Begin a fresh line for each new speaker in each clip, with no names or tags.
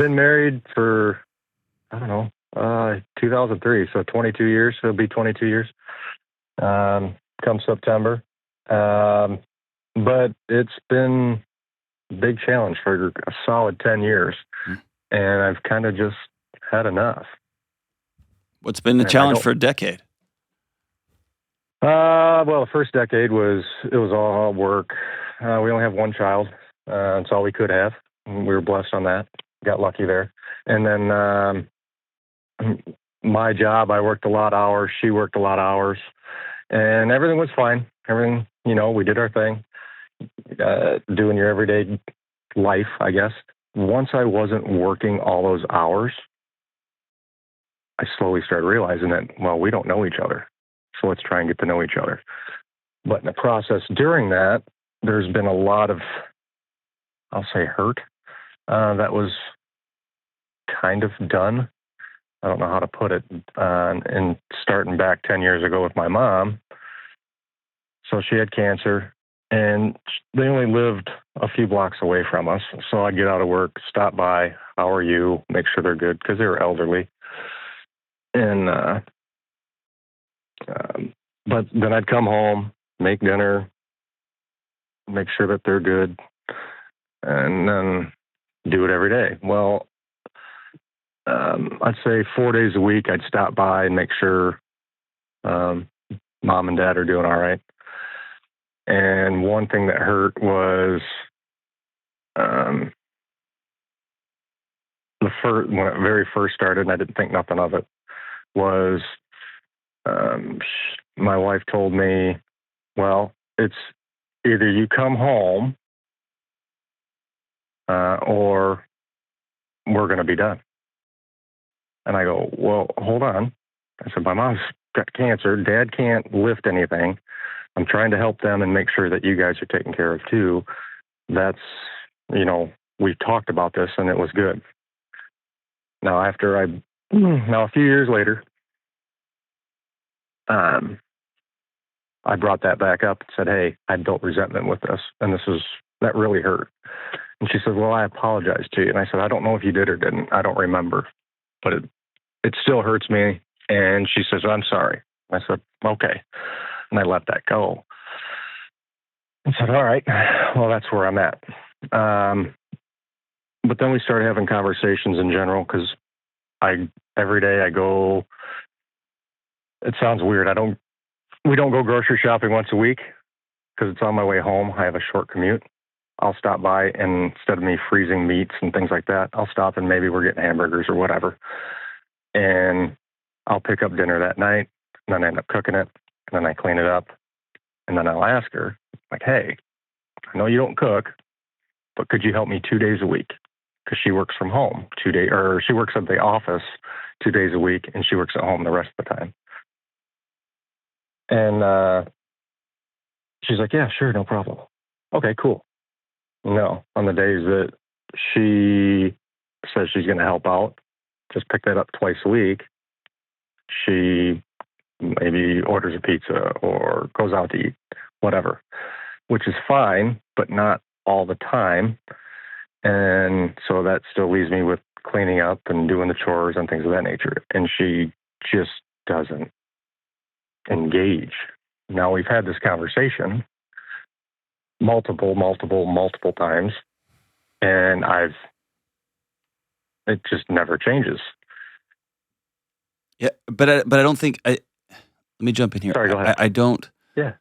been married for, I don't know, 2003, so 22 years. It'll be 22 years come September. But it's been a big challenge for a solid 10 years, and I've kind of just had enough.
What's been the challenge for a decade?
Well, the first decade was all work. We only have one child. That's all we could have. We were blessed on that. Got lucky there. And then my job, I worked a lot of hours. She worked a lot of hours. And everything was fine. Everything, we did our thing. Doing your everyday life, I guess. Once I wasn't working all those hours, I slowly started realizing that, well, we don't know each other. So let's try and get to know each other. But in the process during that, there's been a lot of, I'll say, hurt that was kind of done. I don't know how to put it. And starting back 10 years ago with my mom. So she had cancer, and they only lived a few blocks away from us. So I'd get out of work, stop by, how are you, make sure they're good, because they were elderly. And but then I'd come home, make dinner, make sure that they're good, and then do it every day. Well, I'd say 4 days a week I'd stop by and make sure mom and dad are doing all right. And one thing that hurt was when it very first started, and I didn't think nothing of it, was my wife told me, well, it's either you come home or we're going to be done. And I go, well, hold on. I said, my mom's got cancer. Dad can't lift anything. I'm trying to help them and make sure that you guys are taken care of too. That's, we've talked about this and it was good. Now, a few years later, I brought that back up and said, hey, I built resentment with this, and that really hurt. And she said, well, I apologize to you. And I said, I don't know if you did or didn't. I don't remember, but it still hurts me. And she says, I'm sorry. I said, okay. And I let that go. And said, all right, well, that's where I'm at. But then we started having conversations in general, because every day I go, it sounds weird. We don't go grocery shopping once a week because it's on my way home. I have a short commute. I'll stop by, and instead of me freezing meats and things like that, I'll stop and maybe we're getting hamburgers or whatever. And I'll pick up dinner that night, and then I end up cooking it, and then I clean it up. And then I'll ask her, like, hey, I know you don't cook, but could you help me 2 days a week? Because she works from home or she works at the office 2 days a week, and she works at home the rest of the time. And she's like, yeah, sure, no problem. Okay, cool. No, on the days that she says she's going to help out, just pick that up twice a week, she maybe orders a pizza or goes out to eat, whatever, which is fine, but not all the time. And so that still leaves me with cleaning up and doing the chores and things of that nature. And she just doesn't engage. Now, we've had this conversation multiple times, and it just never changes.
Yeah, but I don't think let me jump in here.
Sorry, go ahead.
I don't.
Yeah.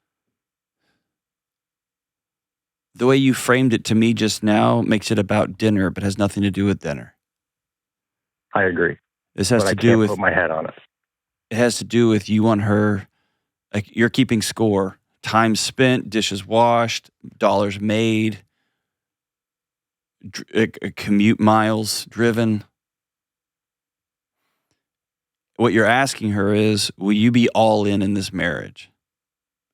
The way you framed it to me just now makes it about dinner, but has nothing to do with dinner.
I agree.
This has
but
to
I
do
can't
with
put my head on it.
It has to do with you want her, like you're keeping score, time spent, dishes washed, dollars made, commute miles driven. What you're asking her is, will you be all in this marriage?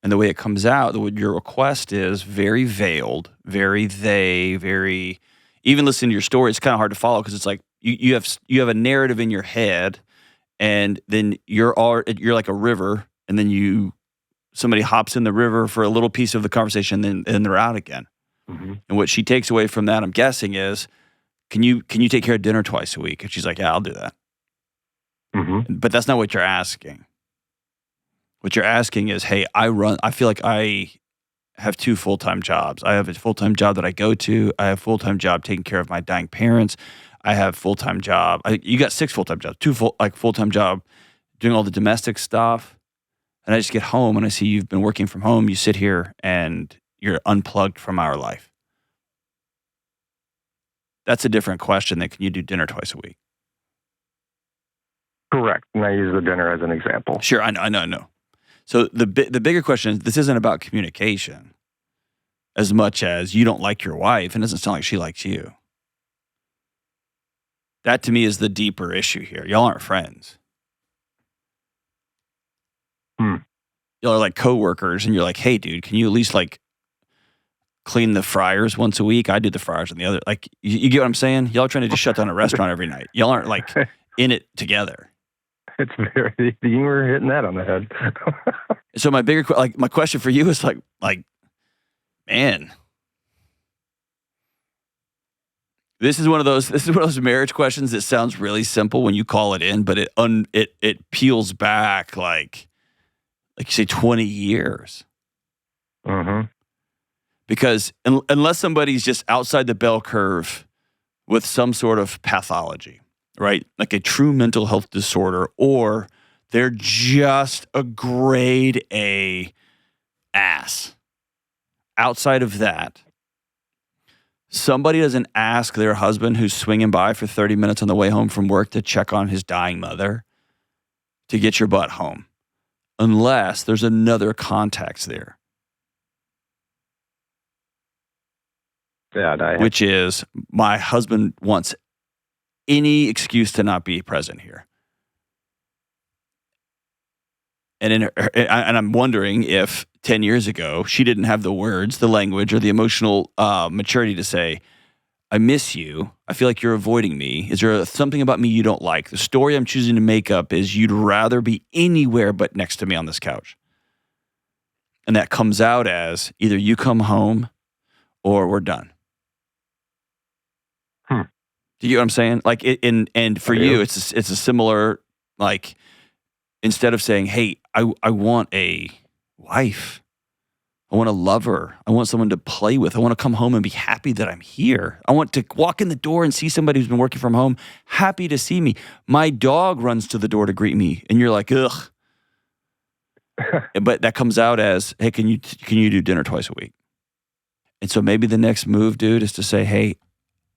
And the way it comes out, your request is very veiled, very even listening to your story, it's kind of hard to follow because it's like you have a narrative in your head, and then you're like a river, and then somebody hops in the river for a little piece of the conversation, and they're out again.
Mm-hmm.
And what she takes away from that, I'm guessing, is can you take care of dinner twice a week? And she's like, yeah, I'll do that.
Mm-hmm.
But that's not what you're asking. What you're asking is, hey, I feel like I have 2 full-time jobs. I have a full-time job that I go to. I have a full-time job taking care of my dying parents. I have full-time job. You got 6 full-time jobs, 2 full-time job doing all the domestic stuff. And I just get home and I see you've been working from home. You sit here and you're unplugged from our life. That's a different question than can you do dinner twice a week?
Correct. And I use the dinner as an example.
Sure, I know. So the bigger question is, this isn't about communication as much as you don't like your wife and it doesn't sound like she likes you. That to me is the deeper issue here. Y'all aren't friends. Y'all are like coworkers and you're like, hey dude, can you at least like clean the fryers once a week? I do the fryers on the other. Like, you get what I'm saying? Y'all are trying to just shut down a restaurant every night. Y'all aren't like in it together.
It's very, you were hitting that on the head.
So my question for you is like, man, this is one of those marriage questions that sounds really simple when you call it in, but it peels back like you say 20 years.
Mm-hmm.
Because unless somebody's just outside the bell curve with some sort of pathology, right? Like a true mental health disorder, or they're just a grade A ass. Outside of that, somebody doesn't ask their husband who's swinging by for 30 minutes on the way home from work to check on his dying mother to get your butt home, unless there's another context there.
Yeah,
which is my husband wants any excuse to not be present here. And I'm wondering if 10 years ago, she didn't have the words, the language, or the emotional maturity to say, I miss you. I feel like you're avoiding me. Is there something about me you don't like? The story I'm choosing to make up is you'd rather be anywhere but next to me on this couch. And that comes out as either you come home or we're done. Do you get what I'm saying? Like, and for you, it's a similar, like, instead of saying, hey, I want a wife. I want a lover. I want someone to play with. I want to come home and be happy that I'm here. I want to walk in the door and see somebody who's been working from home, happy to see me. My dog runs to the door to greet me, and you're like, ugh. But that comes out as, hey, can you do dinner twice a week? And so maybe the next move, dude, is to say, hey,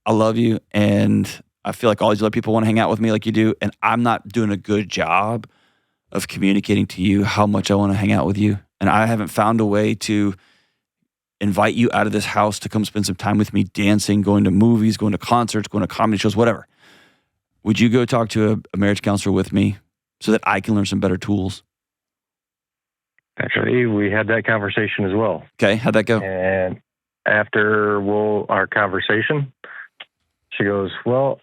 I love you, and I feel like all these other people want to hang out with me like you do, and I'm not doing a good job of communicating to you how much I want to hang out with you, and I haven't found a way to invite you out of this house to come spend some time with me dancing, going to movies, going to concerts, going to comedy shows, whatever. Would you go talk to a marriage counselor with me so that I can learn some better tools?
Actually, we had that conversation as well.
Okay, how'd that go?
And after our conversation, she goes, well,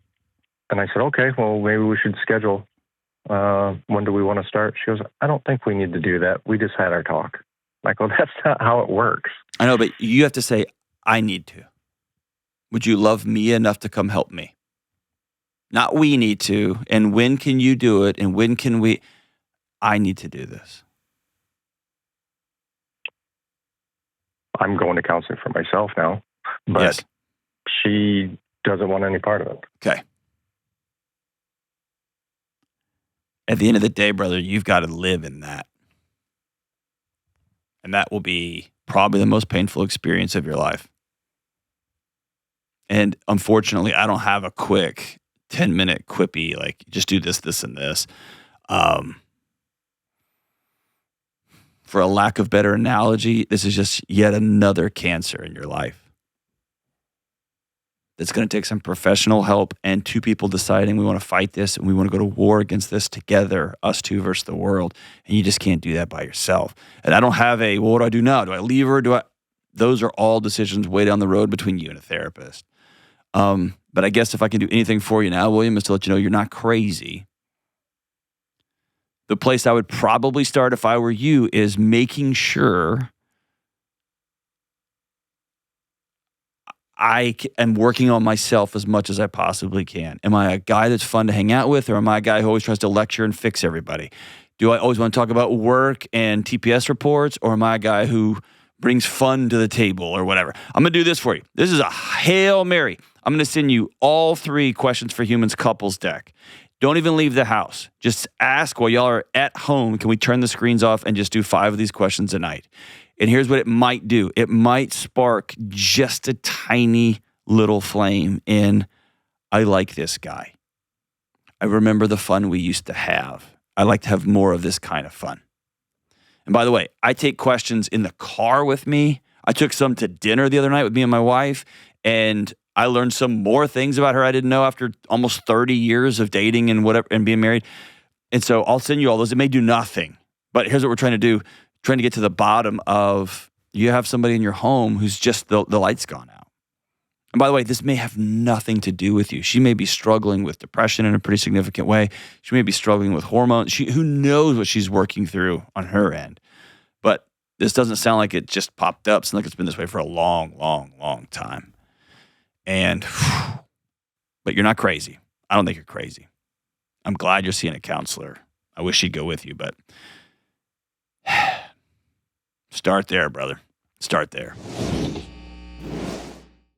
and I said, okay, well, maybe we should schedule. When do we want to start? She goes, I don't think we need to do that. We just had our talk. Like, well, that's not how it works.
I know, but you have to say, I need to. Would you love me enough to come help me? Not we need to, and when can you do it, and when can we? I need to do this.
I'm going to counseling for myself now, but
yes.
She doesn't want any part of it.
Okay. At the end of the day, brother, you've got to live in that. And that will be probably the most painful experience of your life. And unfortunately, I don't have a quick 10-minute quippy, like, just do this, this, and this. For a lack of better analogy, this is just yet another cancer in your life. It's going to take some professional help and 2 people deciding we want to fight this and we want to go to war against this together, us 2 versus the world. And you just can't do that by yourself. And I don't have well, what do I do now? Do I leave her? Those are all decisions way down the road between you and a therapist. But I guess if I can do anything for you now, William, is to let you know you're not crazy. The place I would probably start if I were you is making sure am working on myself as much as I possibly can. Am I a guy that's fun to hang out with, or am I a guy who always tries to lecture and fix everybody? Do I always want to talk about work and TPS reports, or am I a guy who brings fun to the table or whatever? I'm going to do this for you. This is a Hail Mary. I'm going to send you all 3 Questions for Humans couples deck. Don't even leave the house. Just ask while y'all are at home, can we turn the screens off and just do 5 of these questions a night? And here's what it might do. It might spark just a tiny little flame in, I like this guy. I remember the fun we used to have. I like to have more of this kind of fun. And by the way, I take questions in the car with me. I took some to dinner the other night with me and my wife, and I learned some more things about her I didn't know after almost 30 years of dating and whatever and being married. And so I'll send you all those. It may do nothing, but here's what we're trying to do. Trying to get to the bottom of, you have somebody in your home who's just the light's gone out. And by the way, this may have nothing to do with you. She may be struggling with depression in a pretty significant way. She may be struggling with hormones. Who knows what she's working through on her end. But this doesn't sound like it just popped up. It sounds like it's been this way for a long, long, long time. And, but you're not crazy. I don't think you're crazy. I'm glad you're seeing a counselor. I wish she'd go with you, but start there, brother. Start there.